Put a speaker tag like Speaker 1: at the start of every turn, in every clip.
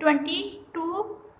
Speaker 1: 22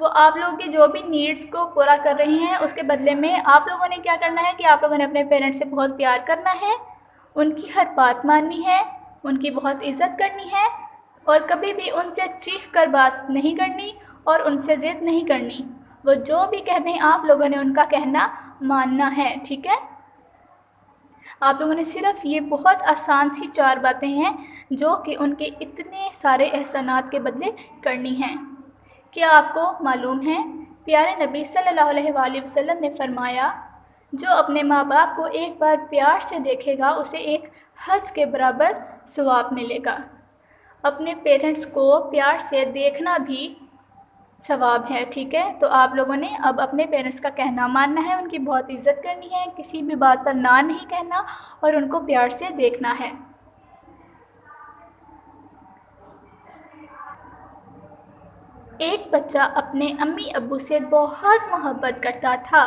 Speaker 1: وہ آپ لوگوں کی جو بھی نیڈس کو پورا کر رہی ہیں، اس کے بدلے میں آپ لوگوں نے کیا کرنا ہے کہ آپ لوگوں نے اپنے پیرنٹس سے بہت پیار کرنا ہے، ان کی ہر بات ماننی ہے، ان کی بہت عزت کرنی ہے، اور کبھی بھی ان سے چیخ کر بات نہیں کرنی اور ان سے ضد نہیں کرنی۔ وہ جو بھی کہتے ہیں آپ لوگوں نے ان کا کہنا ماننا ہے، ٹھیک ہے؟ آپ لوگوں نے صرف یہ بہت آسان سی 4 باتیں ہیں جو کہ ان کے اتنے سارے احسانات کے بدلے کرنی ہیں۔ کیا آپ کو معلوم ہے پیارے نبی صلی اللہ علیہ وآلہ وسلم نے فرمایا، جو اپنے ماں باپ کو ایک بار پیار سے دیکھے گا اسے ایک حج کے برابر ثواب ملے گا۔ اپنے پیرنٹس کو پیار سے دیکھنا بھی ثواب ہے، ٹھیک ہے؟ تو آپ لوگوں نے اب اپنے پیرنٹس کا کہنا ماننا ہے، ان کی بہت عزت کرنی ہے، کسی بھی بات پر نہ نہیں کہنا اور ان کو پیار سے دیکھنا ہے۔ ایک بچہ اپنے امی ابو سے بہت محبت کرتا تھا۔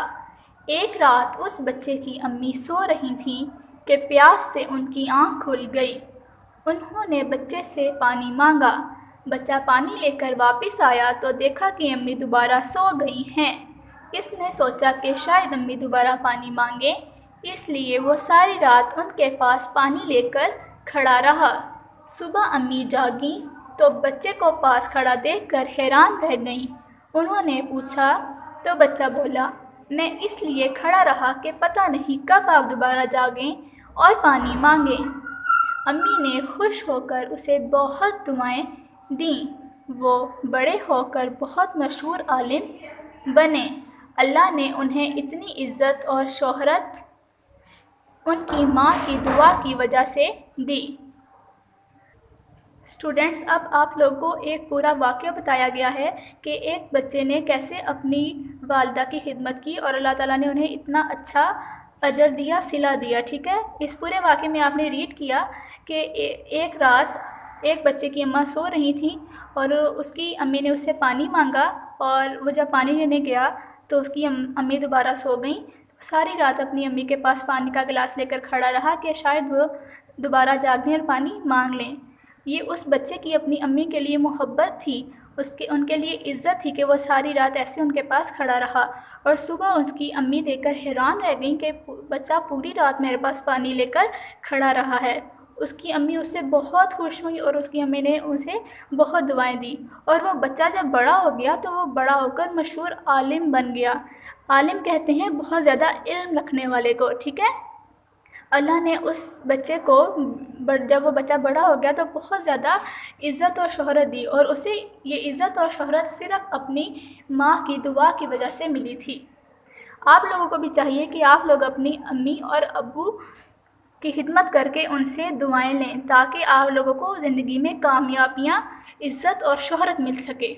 Speaker 1: ایک رات اس بچے کی امی سو رہی تھیں کہ پیاس سے ان کی آنکھ کھل گئی۔ انہوں نے بچے سے پانی مانگا۔ بچہ پانی لے کر واپس آیا تو دیکھا کہ امی دوبارہ سو گئی ہیں۔ اس نے سوچا کہ شاید امی دوبارہ پانی مانگیں، اس لیے وہ ساری رات ان کے پاس پانی لے کر کھڑا رہا۔ صبح امی جاگیں تو بچے کو پاس کھڑا دیکھ کر حیران رہ گئیں۔ انہوں نے پوچھا تو بچہ بولا، میں اس لیے کھڑا رہا کہ پتہ نہیں کب آپ دوبارہ جاگیں اور پانی مانگیں۔ امی نے خوش ہو کر اسے بہت دعائیں دیں۔ وہ بڑے ہو کر بہت مشہور عالم بنے۔ اللہ نے انہیں اتنی عزت اور شہرت ان کی ماں کی دعا کی وجہ سے دی۔ اسٹوڈنٹس، اب آپ لوگوں کو ایک پورا واقعہ بتایا گیا ہے کہ ایک بچے نے کیسے اپنی والدہ کی خدمت کی اور اللہ تعالیٰ نے انہیں اتنا اچھا اجر دیا، صلہ دیا، ٹھیک ہے؟ اس پورے واقعے میں آپ نے ریڈ کیا کہ ایک رات ایک بچے کی اماں سو رہی تھیں اور اس کی امی نے اس سے پانی مانگا، اور وہ جب پانی لینے گیا تو اس کی امی دوبارہ سو گئیں۔ ساری رات اپنی امی کے پاس پانی کا گلاس لے کر کھڑا رہا کہ شاید وہ دوبارہ جاگیں اور پانی مانگ لیں۔ یہ اس بچے کی اپنی امی کے لیے محبت تھی، ان کے لیے عزت تھی کہ وہ ساری رات ایسے ان کے پاس کھڑا رہا، اور صبح اس کی امی دیکھ کر حیران رہ گئیں کہ بچہ پوری رات میرے پاس پانی لے کر کھڑا رہا ہے۔ اس کی امی اس سے بہت خوش ہوئی اور اس کی امی نے اسے بہت دعائیں دی، اور وہ بچہ جب بڑا ہو گیا تو وہ بڑا ہو کر مشہور عالم بن گیا۔ عالم کہتے ہیں بہت زیادہ علم رکھنے والے کو، ٹھیک ہے؟ اللہ نے اس بچے کو جب وہ بچہ بڑا ہو گیا تو بہت زیادہ عزت اور شہرت دی، اور اسے یہ عزت اور شہرت صرف اپنی ماں کی دعا کی وجہ سے ملی تھی۔ آپ لوگوں کو بھی چاہیے کہ آپ لوگ اپنی امی اور ابو کی خدمت کر کے ان سے دعائیں لیں تاکہ آپ لوگوں کو زندگی میں کامیابیاں، عزت اور شہرت مل سکے۔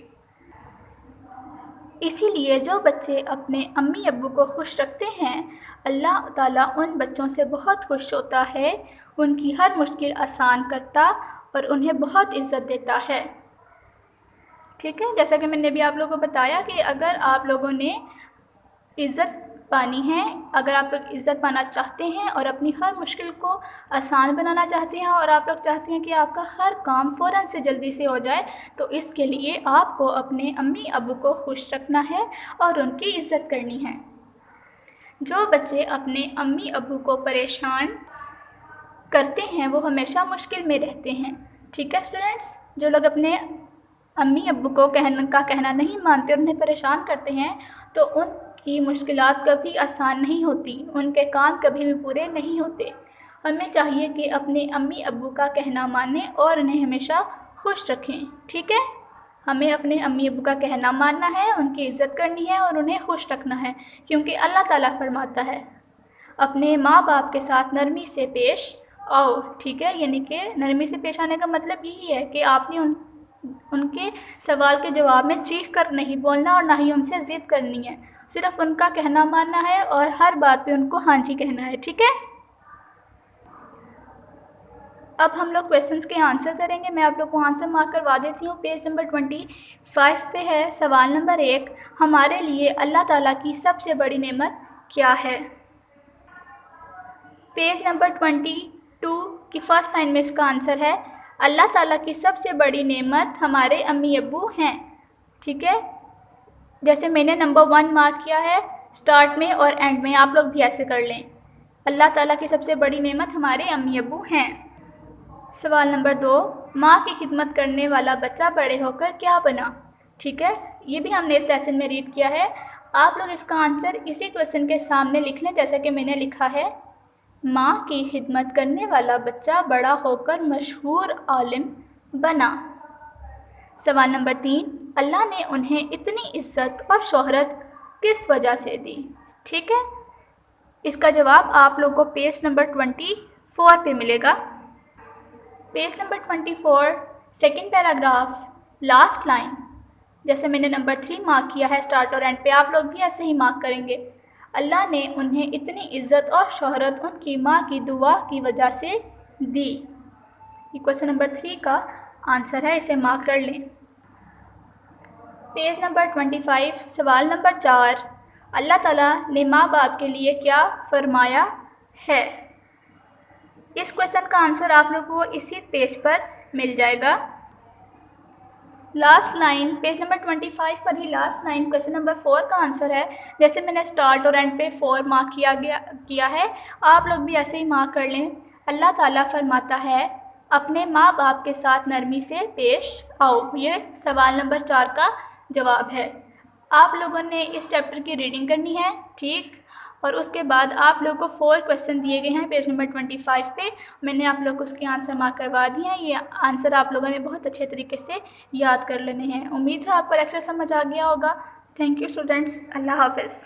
Speaker 1: اسی لیے جو بچے اپنے امی ابو کو خوش رکھتے ہیں، اللہ تعالیٰ ان بچوں سے بہت خوش ہوتا ہے، ان کی ہر مشکل آسان کرتا اور انہیں بہت عزت دیتا ہے، ٹھیک ہے؟ جیسا کہ میں نے بھی آپ لوگوں کو بتایا کہ اگر آپ لوگوں نے عزت پانی ہے، اگر آپ لوگ عزت پانا چاہتے ہیں اور اپنی ہر مشکل کو آسان بنانا چاہتے ہیں، اور آپ لوگ چاہتے ہیں کہ آپ کا ہر کام فوراً سے جلدی سے ہو جائے، تو اس کے لیے آپ کو اپنے امی ابو کو خوش رکھنا ہے اور ان کی عزت کرنی ہے۔ جو بچے اپنے امی ابو کو پریشان کرتے ہیں وہ ہمیشہ مشکل میں رہتے ہیں، ٹھیک ہے اسٹوڈنٹس؟ جو لوگ اپنے امی ابو کو کہنا نہیں مانتے اور انہیں پریشان کرتے ہیں تو ان کی مشکلات کبھی آسان نہیں ہوتی، ان کے کام کبھی بھی پورے نہیں ہوتے۔ ہمیں چاہیے کہ اپنے امی ابو کا کہنا مانیں اور انہیں ہمیشہ خوش رکھیں، ٹھیک ہے؟ ہمیں اپنے امی ابو کا کہنا ماننا ہے، ان کی عزت کرنی ہے اور انہیں خوش رکھنا ہے، کیونکہ اللہ تعالیٰ فرماتا ہے اپنے ماں باپ کے ساتھ نرمی سے پیش آؤ، ٹھیک ہے؟ یعنی کہ نرمی سے پیش آنے کا مطلب یہی ہے کہ آپ نے ان کے سوال کے جواب میں چیخ کر نہیں بولنا اور نہ ہی ان سے ضد کرنی ہے، صرف ان کا کہنا ماننا ہے اور ہر بات پہ ان کو ہاں جی کہنا ہے، ٹھیک ہے؟ اب ہم لوگ کویسچنس کے آنسر کریں گے۔ میں آپ لوگ کو آنسر مارک کروا دیتی ہوں۔ پیج نمبر 25 پہ ہے سوال نمبر 1، ہمارے لیے اللہ تعالیٰ کی سب سے بڑی نعمت کیا ہے؟ پیج نمبر 22 کی فرسٹ لائن میں اس کا آنسر ہے اللہ تعالیٰ کی سب سے بڑی نعمت ہمارے امی ابو ہیں، ٹھیک ہے؟ جیسے میں نے نمبر 1 مارک کیا ہے سٹارٹ میں اور اینڈ میں، آپ لوگ بھی ایسے کر لیں۔ اللہ تعالیٰ کی سب سے بڑی نعمت ہمارے امی ابو ہیں۔ سوال نمبر 2، ماں کی خدمت کرنے والا بچہ بڑے ہو کر کیا بنا؟ ٹھیک ہے، یہ بھی ہم نے اس لیسن میں ریڈ کیا ہے۔ آپ لوگ اس کا آنسر اسی کویسچن کے سامنے لکھ لیں جیسا کہ میں نے لکھا ہے۔ ماں کی خدمت کرنے والا بچہ بڑا ہو کر مشہور عالم بنا۔ سوال نمبر 3، اللہ نے انہیں اتنی عزت اور شہرت کس وجہ سے دی؟ ٹھیک ہے، اس کا جواب آپ لوگ کو پیج نمبر 24 پہ ملے گا۔ Page number 24 second paragraph last line, جیسے میں نے نمبر 3 مارک کیا ہے سٹارٹ اور اینڈ پہ، آپ لوگ بھی ایسے ہی مارک کریں گے۔ اللہ نے انہیں اتنی عزت اور شہرت ان کی ماں کی دعا کی وجہ سے دی۔ یہ کویسچن نمبر 3 کا آنسر ہے، اسے مارک کر لیں۔ پیج نمبر 25 سوال نمبر 4، اللہ تعالیٰ نے ماں باپ کے لیے کیا فرمایا ہے؟ اس کویسچن کا آنسر آپ لوگوں کو اسی پیج پر مل جائے گا۔ لاسٹ لائن پیج نمبر 25 پر ہی لاسٹ لائن کویسچن نمبر 4 کا آنسر ہے، جیسے میں نے سٹارٹ اور اینڈ پہ 4 مارک کیا ہے، آپ لوگ بھی ایسے ہی مارک کر لیں۔ اللہ تعالیٰ فرماتا ہے اپنے ماں باپ کے ساتھ نرمی سے پیش آؤ، یہ سوال نمبر 4 کا جواب ہے۔ آپ لوگوں نے اس چیپٹر کی ریڈنگ کرنی ہے، ٹھیک، اور اس کے بعد آپ لوگوں کو 4 کویسچن دیے گئے ہیں پیج نمبر 25 پہ، میں نے آپ لوگ کو اس کے آنسر مارک کروا دیے ہیں۔ یہ آنسر آپ لوگوں نے بہت اچھے طریقے سے یاد کر لینے ہیں۔ امید ہے آپ کو لیکچر سمجھ آ گیا ہوگا۔ تھینک یو اسٹوڈنٹس، اللہ حافظ۔